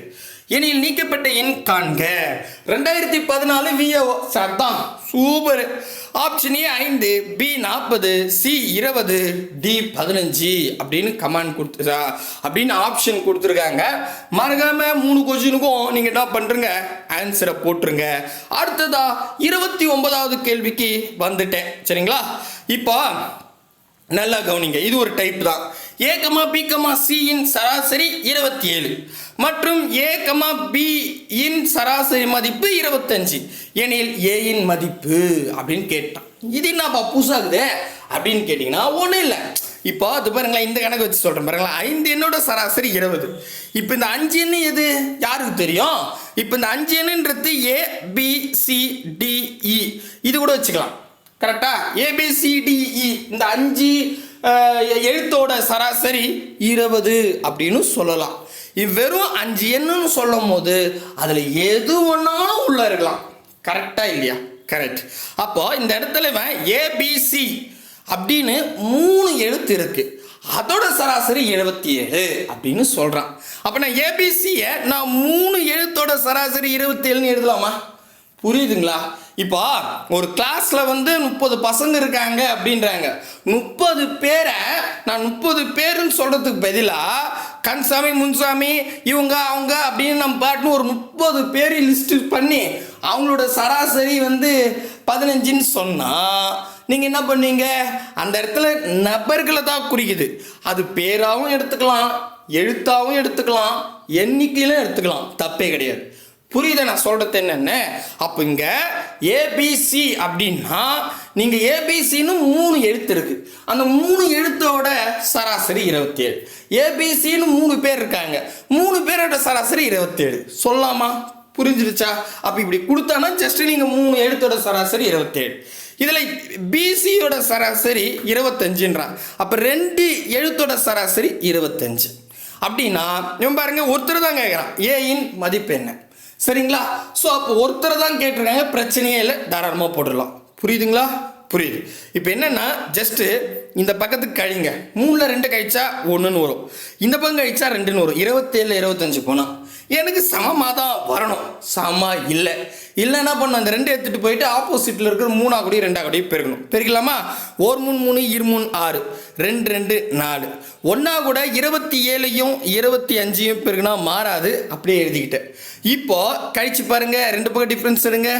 எனில் நீக்கப்பட்ட எண் காண்க. 2014 VAO தான் super. Option A 5, B 40, C 20, D 15 அப்படின்னு கமெண்ட் கொடுத்து அப்படின்னு ஆப்ஷன் கொடுத்துருக்காங்க. மறக்காம 3 கொஸ்டினுக்கும் நீங்க என்ன பண்றீங்க, ஆன்சரை போட்டுருங்க. அடுத்ததா 29வது கேள்விக்கு வந்துட்டேன். சரிங்களா? இப்போ நல்லா கவனிங்க. இது ஒரு டைப் தான். ஏ கமா பி கமா சி இன் சராசரி 27 மற்றும் ஏ கமா பி இன் சராசரி மதிப்பு 25 எனில் ஏ இன் மதிப்பு அப்படின்னு கேட்டான். இது என்னப்பா புதுசாகுது அப்படின்னு கேட்டிங்கன்னா ஒன்றும் இல்லை. இப்போ அது பாருங்களேன், இந்த கணக்கு வச்சு சொல்கிறேன் பாருங்களேன். 5 எண்ணோட சராசரி 20. இப்போ இந்த 5 எண்ணு எது யாருக்கு தெரியும்? இப்போ இந்த 5 எண்ணுன்றது ஏ பி சி டி இ இது கூட வச்சுக்கலாம். கரெக்டா? ஏபிசிடிஇ இந்த 5 எழுத்தோட சராசரி 20 அப்படின்னு சொல்லலாம். வெறும் 5 எண்ணுன்னு சொல்லும் போது அதில் எது ஒன்றாலும் உள்ள இருக்கலாம். கரெக்டா இல்லையா? கரெக்ட். அப்போ இந்த இடத்துல ஏபிசி அப்படின்னு 3 எழுத்து இருக்கு, அதோட சராசரி 77 அப்படின்னு சொல்றான். அப்போ நான் ஏபிசியை நான் 3 எழுத்தோட சராசரி 27ன்னு எழுதலாமா? புரியுதுங்களா? இப்போ ஒரு கிளாஸ்ல 30 பசங்க இருக்காங்க அப்படின்றாங்க. 30 பேரை நான் 30 பேருன்னு சொல்றதுக்கு பதிலாக கன்சாமி முன்சாமி இவங்க அவங்க அப்படின்னு நம்ம பாட்டுன்னு ஒரு 30 பேரை லிஸ்ட் பண்ணி அவங்களோட சராசரி 15ன்னு சொன்னா நீங்க என்ன பண்ணீங்க? அந்த இடத்துல நபர்களை தான் குறிக்குது. அது பேராகவும் எடுத்துக்கலாம், எழுத்தாகவும் எடுத்துக்கலாம், எண்ணிக்கையிலும் எடுத்துக்கலாம், தப்பே கிடையாது. புரியுதா நான் சொல்றது என்னென்ன? அப்போ இங்க ஏபிசி அப்படின்னா நீங்க ஏபிசின்னு 3 எழுத்து இருக்கு, அந்த 3 எழுத்தோட சராசரி 27. ஏபிசின்னு 3 பேர் இருக்காங்க, 3 பேரோட சராசரி 27 சொல்லலாமா? புரிஞ்சிருச்சா? அப்போ இப்படி கொடுத்தானா ஜஸ்ட் நீங்க 3 எழுத்தோட சராசரி 27. இதுல பிசியோட சராசரி 25ன்றான். அப்ப 2 எழுத்தோட சராசரி 25 அப்படின்னா இவன் பாருங்க, ஒருத்தர் தான் கேட்குறான் ஏயின் மதிப்பு என்ன. சரிங்களா? ஸோ அப்போ ஒருத்தரை தான் கேட்டிருக்காங்க, பிரச்சனையே இல்லை, தாராளமாக போட்டுடலாம். புரியுதுங்களா? புரியுது. இப்போ என்னன்னா ஜஸ்ட்டு இந்த பக்கத்துக்கு கழிங்க. 3ல் 2 கழிச்சா 1ன்னு வரும், இந்த பக்கம் கழிச்சா 2ன்னு வரும். 27 25 போனால் எனக்கு சமமாக தான் வரணும். சமமாக இல்லை என்ன பண்ணணும், அந்த 2 எடுத்துகிட்டு போயிட்டு ஆப்போசிட்டில் இருக்கிற 3 கூடிய 2 கூடிய பெருக்கணும். பெருக்கலாமா? 1 3 3 2 3 6 2 2 4 1 கூட 27யும் 25யும் பெருக்குனா மாறாது, அப்படியே எழுதிக்கிட்டேன். இப்போ கழிச்சு பாருங்க, 2 பக்கம் டிஃப்ரென்ஸ் எடுங்க.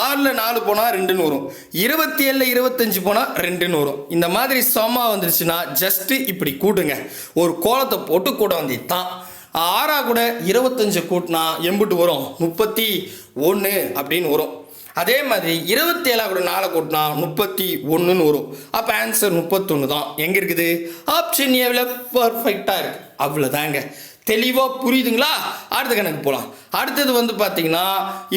6ல் 4 போனால் 2ன்னு வரும், 27ல் 25 போனால் 2ன்னு வரும். இந்த மாதிரி சமமாக வந்துருச்சுன்னா ஜஸ்ட்டு இப்படி கூட்டுங்க, ஒரு கோலத்தை போட்டு கூட வந்தது தான். 6 கூட 25 கூட்டினா எம்புட்டு வரும்? 31 அப்படின்னு வரும். அதே மாதிரி 27 கூட 4 கூட்டினா 31ன்னு வரும். அப்போ ஆன்சர் 31 தான். எங்கே இருக்குது? ஆப்ஷன் ஏவில் பர்ஃபெக்டாக இருக்குது. அவ்வளோதாங்க. தெளிவாக புரியுதுங்களா? அடுத்த கணக்கு போகலாம். அடுத்தது பார்த்தீங்கன்னா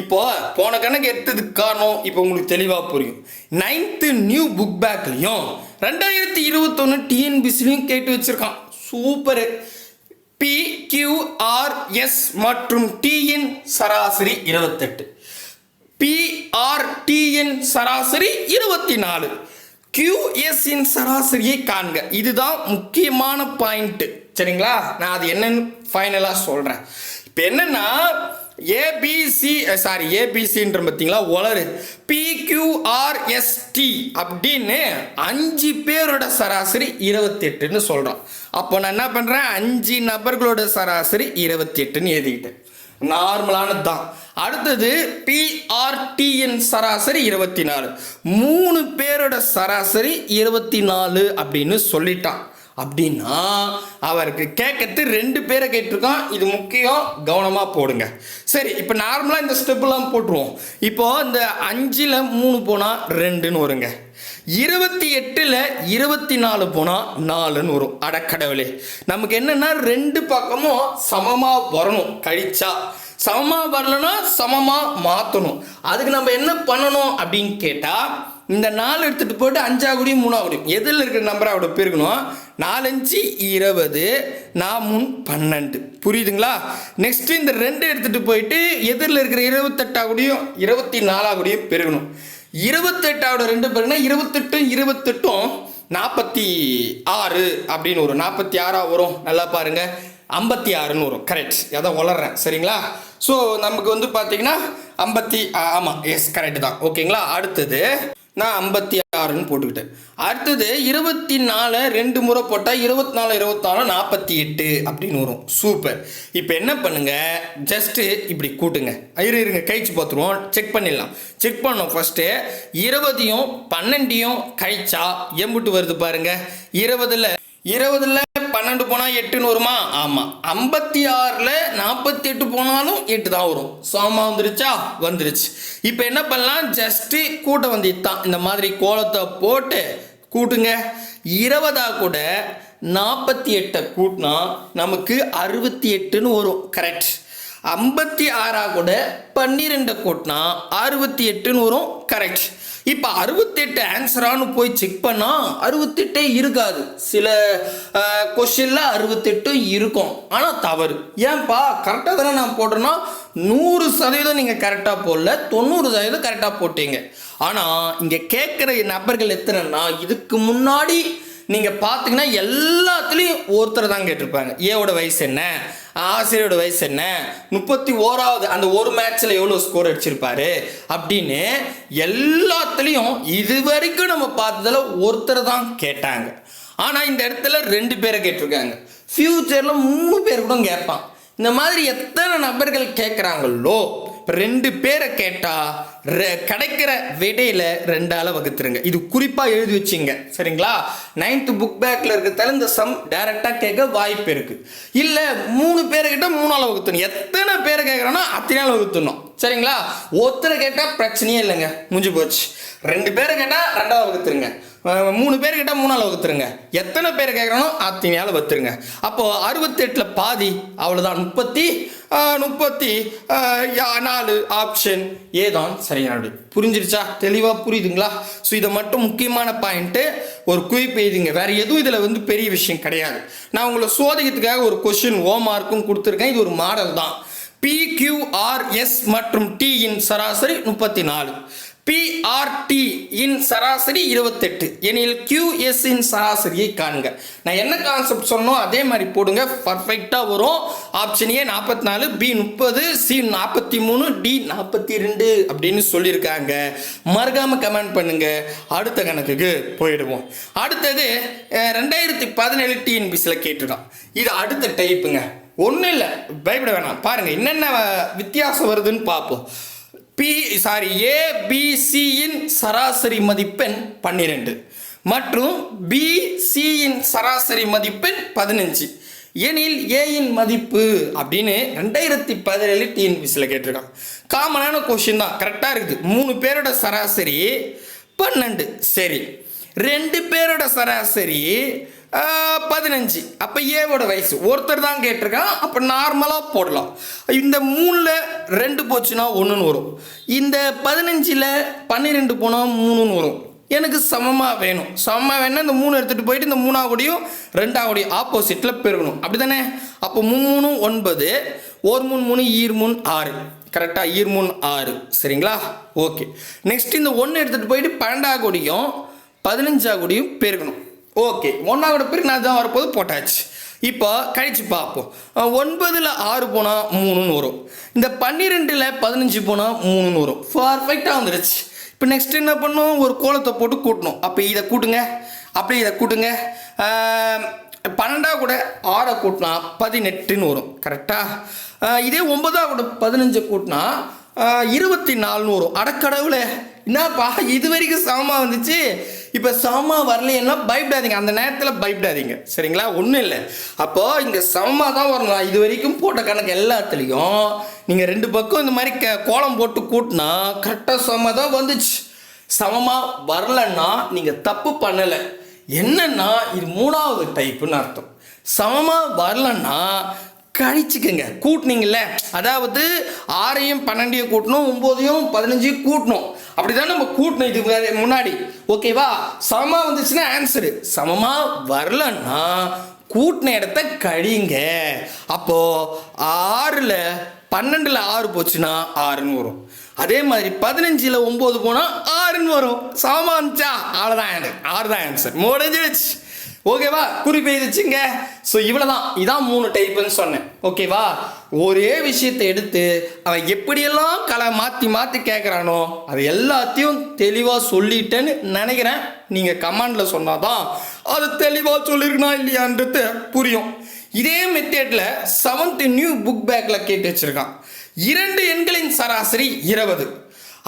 இப்போ போன கணக்கு எடுத்ததுக்கு காரணம் இப்போ உங்களுக்கு தெளிவாக புரியும். 9th நியூ புக் பேக்லையும் 2021 டிஎன்பிசிலையும் கேட்டு வச்சுருக்கான். சூப்பரு. PQRS மற்றும் Tயின் சராசரி 28, PRTயின் சராசரி 24, QS இன் சராசரியை காண்க. இதுதான் முக்கியமான பாயிண்ட். சரிங்களா? நான் அது என்னன்னு ஃபைனலாக சொல்கிறேன். இப்போ என்னன்னா ஏபிசின்ற பார்த்தீங்களா ஒலரு, PQRST அப்படின்னு 5 பேரோட சராசரி 28ன்னு சொல்கிறோம். அப்போ நான் என்ன பண்ணுறேன், 5 நபர்களோட சராசரி 28ன்னு எழுதிக்கிட்டேன். நார்மலானது தான். அடுத்தது PRTயின் சராசரி 24, 3 பேரோட சராசரி 24 அப்படின்னு சொல்லிட்டான். அப்படின்னா அவருக்கு கேட்கறது 2 பேரை கேட்டிருக்கான். இது முக்கியம், கவனமாக போடுங்க. சரி, இப்போ நார்மலாக இந்த ஸ்டெப்லாம் போட்டுருவோம். இப்போ இந்த 5ல் 3 போனால் 2ன்னு வருங்க, 28ல் 24 போனால் 4ன்னு வரும். அடக்கடவுளே, நமக்கு என்னன்னா 2 பக்கமும் சமமாக வரணும். கழிச்சா சமமாக வரலன்னா சமமாக மாற்றணும். அதுக்கு நம்ம என்ன பண்ணணும் அப்படின்னு கேட்டால், இந்த 4 எடுத்துகிட்டு போய்ட்டு 5 கூடியும் 3 கூடியும் எதில் இருக்கிற நம்பரை அவட பெருக்கணும். 4 5 20, 4 3 12. புரியுதுங்களா? நெக்ஸ்ட்டு இந்த 2 எடுத்துகிட்டு போயிட்டு எதிரில் இருக்கிற 28 கூடியும் 24 கூடியும் பெருக்கணும். 28 ரெண்டு பேருன்னா 28 46 அப்படின்னு வரும். 46 வரும். நல்லா பாருங்க, 56ன்னு வரும். கரெக்ட், அதான் வளர்றேன் சரிங்களா. ஸோ நமக்கு வந்து பார்த்தீங்கன்னா ஆமாம் எஸ் கரெக்ட் தான். ஓகேங்களா. அடுத்தது நான் 56ன்னு போட்டுக்கிட்டேன். அடுத்தது 24 2 முறை போட்டால் 24 24 48 அப்படின்னு வரும். சூப்பர். இப்போ என்ன பண்ணுங்க, ஜஸ்ட்டு இப்படி கூட்டுங்க. இருங்க கழிச்சு பார்த்துருவோம், செக் பண்ணிடலாம். செக் பண்ணோம். ஃபஸ்ட்டு 20யும் 12யும் கழிச்சா எம்பிட்டு வருது பாருங்க. 20ல் 12 போனால் 8ன்னு வருமா? ஆமாம். 56ல் 48 போனாலும் 8 தான் வரும். சமமா வந்துருச்சா? வந்துருச்சு. இப்போ என்ன பண்ணலாம், ஜஸ்ட்டு கூட்ட வந்துட்டான். இந்த மாதிரி கோலத்தை போட்டு கூட்டுங்க. 20 கூட 48 கூட்டினா நமக்கு 68ன்னு வரும். கரெக்ட். 56 கூட 12 கூட்டினா 68ன்னு வரும். கரெக்ட். இப்போ 68 ஆன்சரானு போய் செக் பண்ணால் 68 இருக்காது. சில கொஷினில் 68 இருக்கும், ஆனால் தவறு. ஏன்பா கரெக்டாக தானே நான் போட்டேன்னா 100% நீங்கள் கரெக்டாக போடல, 90% கரெக்டாக போட்டீங்க. ஆனால் இங்கே கேட்குற நபர்கள் எத்தனைன்னா, இதுக்கு முன்னாடி நீங்கள் பார்த்தீங்கன்னா எல்லாத்துலேயும் ஒருத்தர் தான் கேட்டிருப்பாங்க. ஏவோட வயசு என்ன, ஆசிரியரோட வயசு என்ன, 31வது அந்த ஒரு மேட்ச்சில் எவ்வளோ ஸ்கோர் அடிச்சிருப்பாரு அப்படின்னு எல்லாத்துலேயும் இது வரைக்கும் நம்ம பார்த்ததில் ஒருத்தர் தான் கேட்டாங்க. ஆனால் இந்த இடத்துல 2 பேரை கேட்டிருக்காங்க. ஃப்யூச்சரில் 3 பேர் கூட கேட்பான். இந்த மாதிரி எத்தனை நபர்கள் கேட்குறாங்களோ, 2 பேரை கேட்டால் கிடைக்கிற விடையில் 2ஆல் வகுத்துருங்க. இது குறிப்பாக எழுதி வச்சிங்க சரிங்களா. 9th புக் பேக்கில் இருக்கிறதால இந்த சம் டைரெக்டாக கேட்க வாய்ப்பு இருக்குது. இல்லை 3 பேரை கேட்டால் 3ஆல் வகுத்தணும். எத்தனை பேரை கேட்குறோன்னா அத்தனையால் வகுத்தணும் சரிங்களா. ஒருத்தரை கேட்டால் பிரச்சனையே இல்லைங்க, முடிஞ்சு போச்சு. 2 பேரை கேட்டால் 2ஆல் வகுத்துருங்க. 3 பேர் கிட்ட 3ஆல் வகுத்துருங்க. எத்தனை பேர் கேட்குறானோ அத்தனையால் வகுத்துருங்க. அப்போது 68ல் பாதி அவ்வளோதான். 34 ஆப்ஷன் ஏ தான் சரியான. புரிஞ்சிருச்சா? தெளிவாக புரியுதுங்களா? ஸோ இதை மட்டும் முக்கியமான பாயிண்ட்டு ஒரு குறிப்பு எழுதுங்க. வேறு எதுவும் இதில் வந்து பெரிய விஷயம் கிடையாது. நான் உங்களை சோதிக்கிறதுக்காக ஒரு கொஷின் மார்க்கும் கொடுத்துருக்கேன். இது ஒரு மாடல் தான். PQRS மற்றும் T இன் சராசரி 34, PRT இன் சராசரி 28 எனில் QS இன் சராசரியை காண்க. நான் என்ன கான்செப்ட் சொன்னோம் அதே மாதிரி போடுங்க, பர்ஃபெக்டாக வரும். Option A 44, B 30, C 43, D 42 அப்படின்னு சொல்லியிருக்காங்க. மறக்காம கமெண்ட் பண்ணுங்க. அடுத்த கணக்குக்கு போயிடுவோம். அடுத்தது 2017 TNPSசியில் கேட்டுருக்கான். இது அடுத்த டைப்புங்க. ஒன்றும் இல்லை, பயப்பட வேணாம். பாருங்கள் என்னென்ன வித்தியாசம் வருதுன்னு பார்ப்போம். ABCயின் சராசரி மதிப்பெண் 12 மற்றும் BCயின் சராசரி மதிப்பெண் 15 எனில் ஏயின் மதிப்பு அப்படின்னு 2017 TNPSசியில் கேட்டிருக்கான். காமனான கொஸ்டின் தான், கரெக்டாக இருக்குது. 3 பேரோட சராசரி 12, சரி. 2 பேரோட சராசரி 15. அப்போ ஏவோட வயசு ஒருத்தர் தான் கேட்டிருக்கான். அப்போ நார்மலாக போடலாம். இந்த 3ல் 2 போச்சுன்னா 1ன்னு வரும். இந்த 15ல் 12 போனால் 3ன்னு வரும். எனக்கு சமமாக வேணும். சமமாக வேணும்னா இந்த 3 எடுத்துகிட்டு போயிட்டு இந்த 3ஆவடையும் 2ஆவடையும் ஆப்போசிட்டில் பெருகணும். அப்படி தானே? அப்போ 3 9, 1 3 3 ஈர் 3 6. கரெக்டாக ஈர் 3 6 சரிங்களா. ஓகே. நெக்ஸ்ட் இந்த 1 எடுத்துகிட்டு போயிட்டு 12ஆவடையும் 15ஆவடையும் பெருகணும். ஓகே. 1ஆவோட பேருக்கு நான் தான் வரப்போது போட்டாச்சு. இப்போ கழிச்சு பார்ப்போம். 9ல் 6 போனால் 3ன்னு வரும். இந்த 12ல் 15 போனால் 3ன்னு வரும். பர்ஃபெக்டாக வந்துடுச்சு. இப்போ நெக்ஸ்ட் என்ன பண்ணணும், ஒரு கோலத்தை போட்டு கூட்டணும். அப்போ இதை கூட்டுங்க, அப்படியே இதை கூட்டுங்க. 12 கூட 6 கூட்டினா 18ன்னு வரும். கரெக்டாக. இதே 9 கூட 15 கூட்டினா 24ன்னு வரும். அடக்கடவுளே, என்னப்பா இது வரைக்கும் சமமாக வந்துச்சு, இப்போ சமமாக வரலைன்னா பயப்படாதீங்க. அந்த நேரத்தில் பயப்படாதீங்க சரிங்களா. ஒன்றும் இல்லை. அப்போது இங்கே சமமாக தான் வரணும். இது வரைக்கும் போட்ட கணக்கு எல்லாத்துலேயும் நீங்கள் 2 பக்கம் இந்த மாதிரி கோலம் போட்டு கூட்டினா கரெக்டாக சமமாக தான் வந்துச்சு. சமமாக வரலன்னா நீங்கள் தப்பு பண்ணலை. என்னன்னா இது 3வது டைப்புன்னு அர்த்தம். சமமாக வரலன்னா கழிச்சுக்கங்க. கூட்டினீங்கல்ல, அதாவது 6ஐயும் 12ஐயும் கூட்டணும், 9ஐயும் 15ஐயும் கூட்டணும். அப்படிதான் நம்ம கூட்டணும் இது முன்னாடி. ஓகேவா? சமமாக வந்துச்சுன்னா ஆன்சரு. சமமாக வரலன்னா கூட்டின இடத்த கழிங்க. அப்போ 6ல் 12ல் 6 போச்சுன்னா 6ன்னு வரும். அதே மாதிரி 15ல் 9 போனால் 6ன்னு வரும். சாமான்ச்சா அவ்வளோதான், 6 தான் ஆன்சர், முடிஞ்சிடுச்சு. ஓகேவா, குறிப்பு எழுதிச்சுங்க. ஸோ இவ்வளோதான், இதான் 3 டைப்புன்னு சொன்னேன். ஓகேவா, ஒரே விஷயத்தை எடுத்து அவன் எப்படியெல்லாம் மாற்றி கேட்குறானோ அது எல்லாத்தையும் தெளிவாக சொல்லிட்டேன்னு நினைக்கிறேன். நீங்கள் கமெண்டில் சொன்னாதான் அது தெளிவாக சொல்லியிருக்கனா இல்லையான்றது புரியும். இதே மெத்தேடில் 7th நியூ புக் பேக்கில் கேட்டு வச்சுருக்கான். 2 எண்களின் சராசரி 20,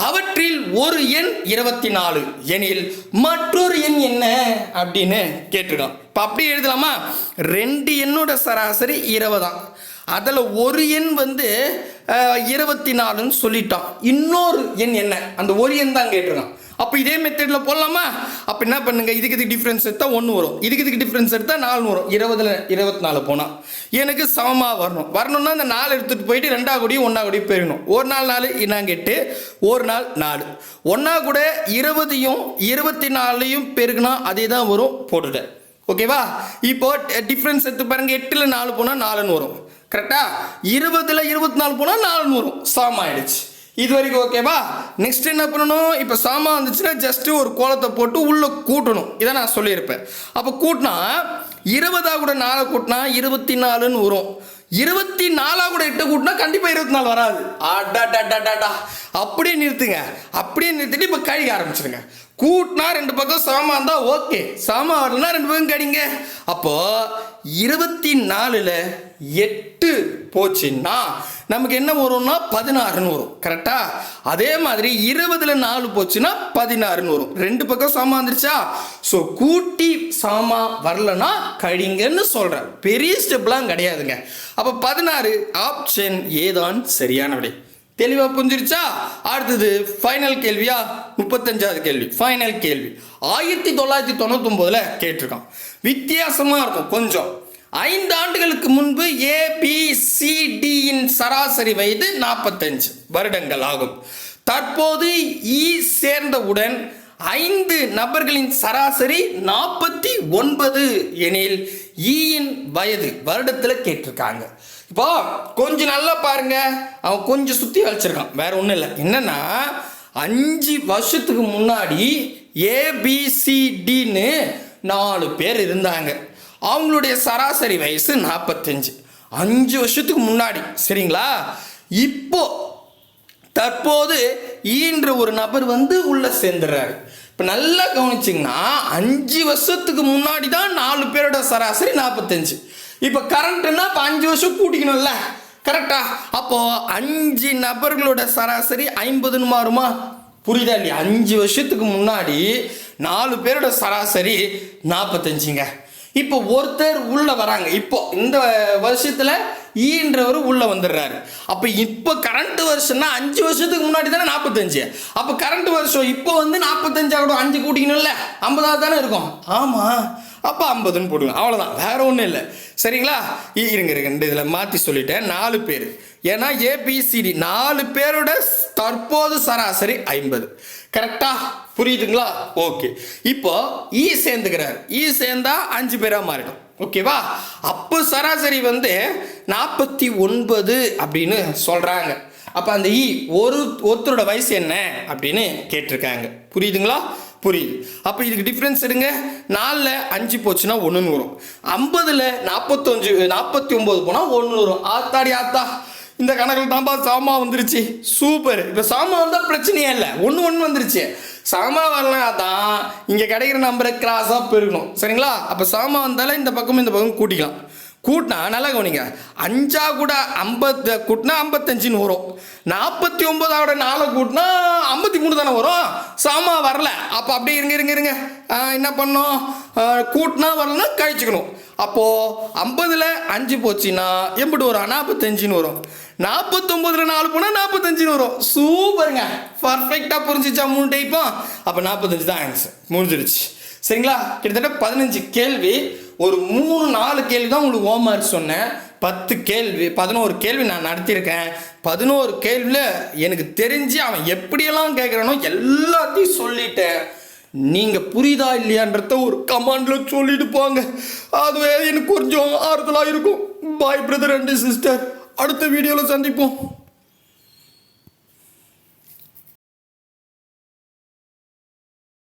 அவற்றில் ஒரு எண் 24 எனில் மற்றொரு எண் என்ன அப்படின்னு கேட்டிருக்கான். இப்போ அப்படியே எழுதலாமா? 2 எண்ணோட சராசரி 20 தான், அதில் ஒரு எண் 24ன்னு சொல்லிட்டான். இன்னொரு எண் என்ன, அந்த ஒரு எண் தான் கேட்டிருக்கான். அப்போ இதே மெத்தடில் போடலாமா? அப்போ என்ன பண்ணுங்க, இதுக்கு டிஃப்ரென்ஸ் எடுத்தால் 1 வரும், இதுக்கு டிஃப்ரென்ஸ் எடுத்தால் 4 வரும். 20ல் 24 போனால் எனக்கு சமமாக வரணும்னா அந்த 4 எடுத்துகிட்டு போயிட்டு 2 கூடியும் 1 கூடியும் போயிடணும். ஒரு நாள் 4 என்னன்னு கேட்டு ஒரு நாள் 4 1 கூட 20யும் 24யும் பெருக்குனா அதே தான் வரும், போட்டுட்டேன். ஓகேவா, இப்போ டிஃப்ரென்ஸ் எடுத்து பாருங்க. 8ல் 4 போனால் 4ன்னு வரும். கரெக்டா? 20ல் 24 போனால் 4ன்னு வரும். சமம் ஆயிடுச்சு. இது வரைக்கும் ஓகேவா? நெக்ஸ்ட் என்ன பண்ணணும், இப்போ சாமா வந்துச்சுன்னா ஜஸ்ட் ஒரு கோலத்தை போட்டு உள்ளே கூட்டணும். இதை நான் சொல்லியிருப்பேன். அப்போ கூட்டினா 20 கூட 4 கூட்டினா 24ன்னு வரும். 24 கூட 8 கூட்டினா கண்டிப்பாக 24 வராது. அடாடாடாடாடா, அப்படியே நிறுத்துங்க. அப்படியே நிறுத்திட்டு இப்போ கழிக்க ஆரம்பிச்சிடுங்க. கூட்டினா 2 பக்கம் சமமாக இருந்தால் ஓகே, சமமாக வரலன்னா 2 பக்கம் கழிங்க. அப்போ 24ல் 8 போச்சுன்னா நமக்கு என்ன வரும்னா 16ன்னு வரும். கரெக்டா? அதே மாதிரி 20ல் 4 போச்சுன்னா 16ன்னு வரும். 2 பக்கம் சமமாக வந்துருச்சா? ஸோ கூட்டி சமமா வரலன்னா கழிங்கன்னு சொல்கிறேன். பெரிய ஸ்டெப்லாம் கிடையாதுங்க. அப்போ 16 ஆப்ஷன் ஏதான் சரியான விடை. தெளிவாக புரிஞ்சிருச்சா? அடுத்தது ஃபைனல் கேள்வியா, 35வது கேள்வி. ஃபைனல் கேள்வி 1999ல் கேட்டிருக்கான். வித்தியாசமாக இருக்கும் கொஞ்சம். 5 ஆண்டுகளுக்கு முன்பு ABCDயின் சராசரி வயது 45 வருடங்கள் ஆகும். தற்போது E சேர்ந்தவுடன் 5 நபர்களின் சராசரி 49 எனில் ஈயின் வயது வருடத்தில் கேட்டிருக்காங்க. இப்போ கொஞ்சம் நல்லா பாருங்க, அவன் கொஞ்சம் சுற்றி வச்சிருக்கான். வேற ஒன்றும் இல்லை. என்னன்னா 5 வருஷத்துக்கு முன்னாடி ABCDன்னு 4 பேர் இருந்தாங்க. அவங்களுடைய சராசரி வயசு 45. 5 வருஷத்துக்கு முன்னாடி, சரிங்களா? இப்போ தற்போது ஈன்ற ஒரு நபர் உள்ள சேர்ந்துடுறாரு. இப்போ நல்லா கவனிச்சிங்கன்னா 5 வருஷத்துக்கு முன்னாடி தான் 4 பேரோட சராசரி 45. இப்போ கரண்ட்னா இப்போ 5 வருஷம் கூட்டிக்கணும்ல, கரெக்டா? அப்போ 5 நபர்களோட சராசரி 50ன்னு மாறுமா? புரியுதா இல்லையா? 5 வருஷத்துக்கு முன்னாடி 4 பேரோட சராசரி 45ங்க. இப்போ ஒருத்தர் உள்ள வராங்க. இப்போ இந்த வருஷத்துல ஈன்றவர் உள்ள வந்துடுறாரு. அப்ப இப்போ கரண்ட் வருஷம்னா 5 வருஷத்துக்கு முன்னாடி தானே 45. அப்ப கரண்ட் வருஷம் இப்போ 45 கூட 5 கூட்டிக்கணும்ல, 50 தானே இருக்கும். ஆமா, அப்போ 50ன்னு போடுங்க. அவ்வளோதான், வேற ஒன்றும் இல்லை. சரிங்களா? இருங்க இதில் மாற்றி சொல்லிட்டேன். 4 பேர், ஏன்னா ABCD 4 பேரோட தற்போது சராசரி 50. கரெக்டா? புரியுதுங்களா? ஓகே. இப்போ ஈ சேர்ந்துக்கிறார். ஈ சேர்ந்தா 5 பேராக மாறிடும். ஓகேவா? அப்போ சராசரி 49 அப்படின்னு சொல்கிறாங்க. அப்போ அந்த ஒருத்தரோட வயசு என்ன அப்படின்னு கேட்டிருக்காங்க. புரியுதுங்களா? புரியுது. அப்போ இதுக்கு டிஃப்ரென்ஸ் எடுங்க. 4ல் 5 போச்சுன்னா 1ன்னு வரும். 50ல் 49 போனால் 1 வரும். ஆத்தாடி ஆத்தா, இந்த கணக்கில் தான்ப்பா சாமா வந்துருச்சு. சூப்பர். இப்போ சாமா வந்தால் பிரச்சனையே இல்லை, 1 வந்துருச்சு. சாமா வரலாம் தான் இங்கே கிடைக்கிற நம்பரை கிராஸாக பெருக்கணும். சரிங்களா? அப்போ சாமா வந்தாலும் இந்த பக்கம் கூட்டிக்கலாம். கூட்டினா நல்லா கவனிங்க, 5 கூட 50 கூட்டினா 55ன்னு வரும். 49 4 கூட்டினா 53 தானே வரும். சாமா வரல. அப்போ அப்படியே இருங்க என்ன பண்ணோம், கூட்டினா வரலன்னா கழிச்சுக்கணும். அப்போது 50ல் 5 போச்சுன்னா எப்படி வரும்? 45ன்னு வரும். 49ல் 4 போனால் 45ன்னு வரும். சூப்பருங்க, பர்ஃபெக்டாக புரிஞ்சிச்சா 3 டைப்பும்? அப்போ 45 தான் ஆன்சர், முடிஞ்சிடுச்சு. சரிங்களா? கிட்டத்தட்ட 15 கேள்வி, ஒரு 3-4 கேள்வி தான் உங்களுக்கு ஹோம்வொர்க் சொன்னேன். 11 கேள்வி நான் நடத்தியிருக்கேன். 11 கேள்வியில் எனக்கு தெரிஞ்சு அவன் எப்படியெல்லாம் கேட்குறானோ எல்லாத்தையும் சொல்லிட்டேன். நீங்கள் புரியுதா இல்லையான்றத ஒரு கமெண்டில் சொல்லிட்டு போங்க. அதுவே எனக்கு கொஞ்சம் ஆறுதலாக இருக்கும். பாய் பிரதர் அண்ட் சிஸ்டர். அடுத்த வீடியோவில் சந்திப்போம்.